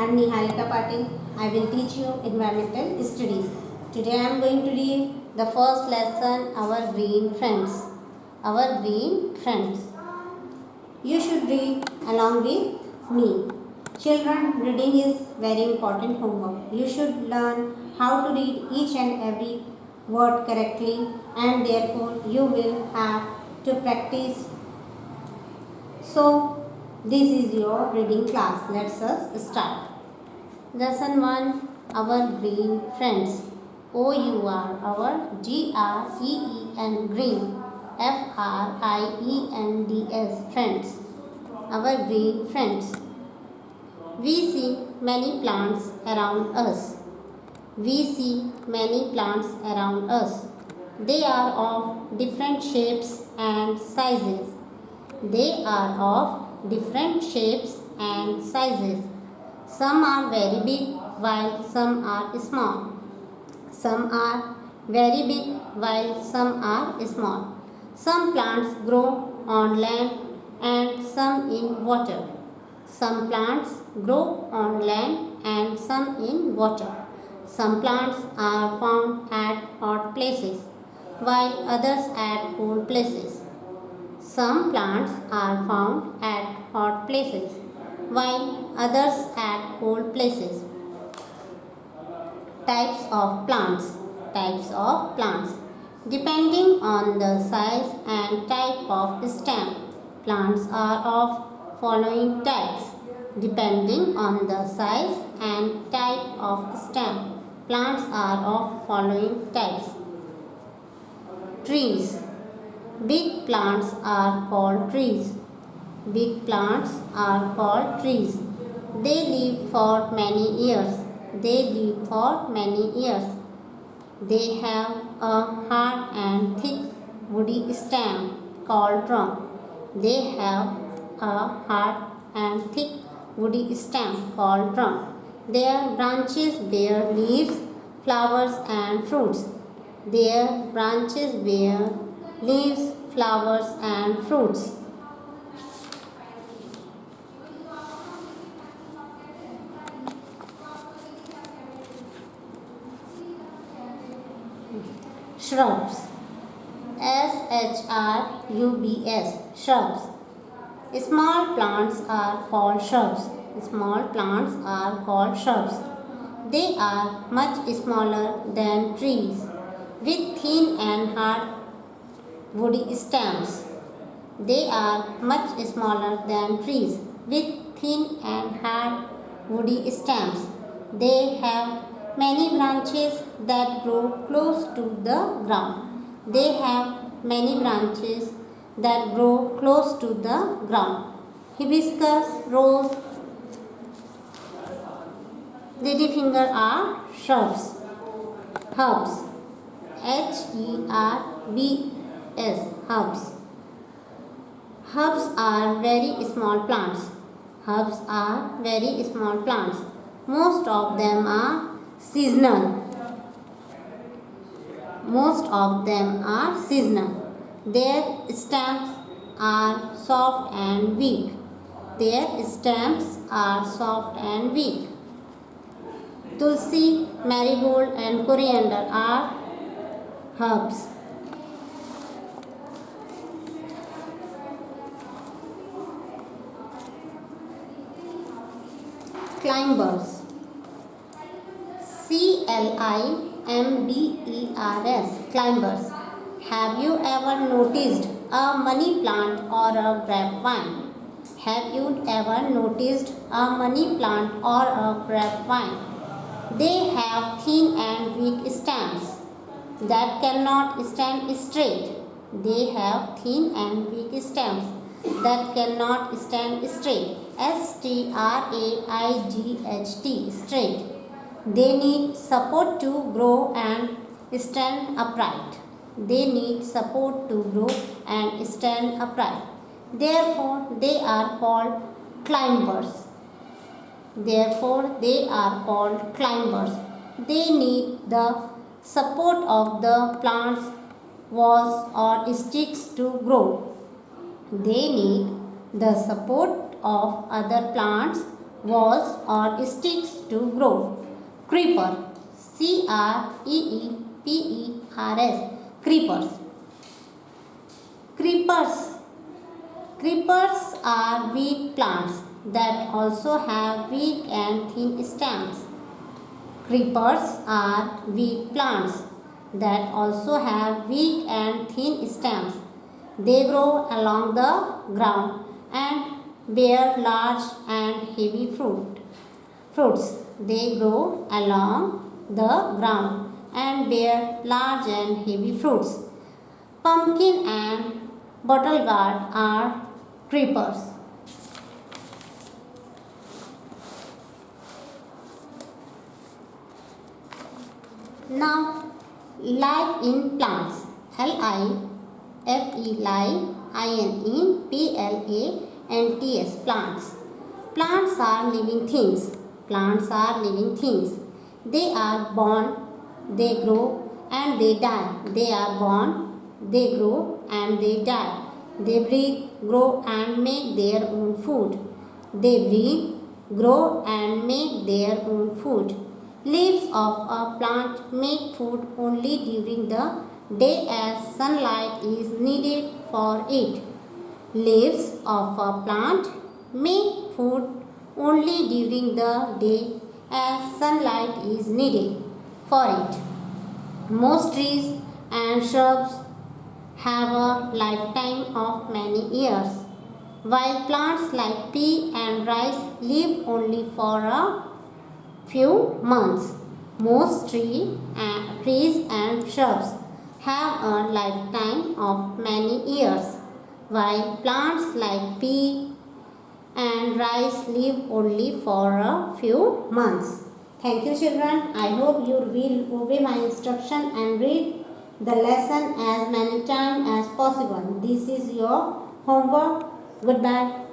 am Niharika Patil. I will teach you environmental studies. Today I am going to read the first lesson, Our Green Friends. Our Green Friends. You should read along with me. Children, reading is very important homework. You should learn how to read each and every word correctly, and therefore you will have to practice. So, this is your reading class. Let's us start. Lesson 1, Our Green Friends. O-U-R, our G-R-E-E-N, green, F-R-I-E-N-D-S, friends. Our green friends. We see many plants around us. We see many plants around us. They are of different shapes and sizes. They are of different shapes and sizes. Some are very big while some are small. Some are very big while some are small. Some plants grow on land and some in water. Some plants grow on land and some in water. Some plants are found at hot places while others at cold places. Some plants are found at hot places while others at cold places. Types of plants. Types of plants. Depending on the size and type of stem, plants are of following types. Depending on the size and type of stem, plants are of following types. Trees. Big plants are called trees. Big plants are called trees. They live for many years. They live for many years. They have a hard and thick woody stem called trunk. They have a hard and thick woody stem called trunk. Their branches bear leaves, flowers and fruits. Their branches bear leaves, flowers and fruits. Shrubs. S-H-R-U-B-S. Shrubs. Small plants are called shrubs. Small plants are called shrubs. They are much smaller than trees with thin and hard woody stems. They are much smaller than trees with thin and hard woody stems. They have many branches that grow close to the ground. They have many branches that grow close to the ground. Hibiscus, rose, ladyfinger are shrubs. Herbs. H-E-R-B-S. Herbs. Herbs are very small plants. Herbs are very small plants. Most of them are seasonal. Most of them are seasonal. Their stems are soft and weak. Their stems are soft and weak. Tulsi, marigold and coriander are herbs. Climbers. C-L-I-M-B-E-R-S. Climbers. Have you ever noticed a money plant or a grapevine? Have you ever noticed a money plant or a grapevine? They have thin and weak stems that cannot stand straight. They have thin and weak stems that cannot stand straight. S-T-R-A-I-G-H-T. Straight. They need support to grow and stand upright. They need support to grow and stand upright. Therefore, they are called climbers. Therefore, they are called climbers. They need the support of the plant's walls or sticks to grow. They need the support of other plants' walls or sticks to grow. Creeper. Creepers. Creepers. Creepers. Creepers are weak plants that also have weak and thin stems. Creepers are weak plants that also have weak and thin stems. They grow along the ground and bear large and heavy fruits. They grow along the ground and bear large and heavy fruits. Pumpkin and bottle gourd are creepers. Now, life in plants. Plants. Plants. Plants are living things. Plants are living things. They are born, they grow, and they die. They are born, they grow, and they die. They breathe, grow, and make their own food. They breathe, grow, and make their own food. Leaves of a plant make food only during the day as sunlight is needed for it. Leaves of a plant make food only during the day as sunlight is needed for it. Most trees and shrubs have a lifetime of many years, while plants like pea and rice live only for a few months. Most trees and shrubs have a lifetime of many years, while plants like pea and rice live only for a few months. Thank you, children. I hope you will obey my instruction and read the lesson as many times as possible. This is your homework. Goodbye.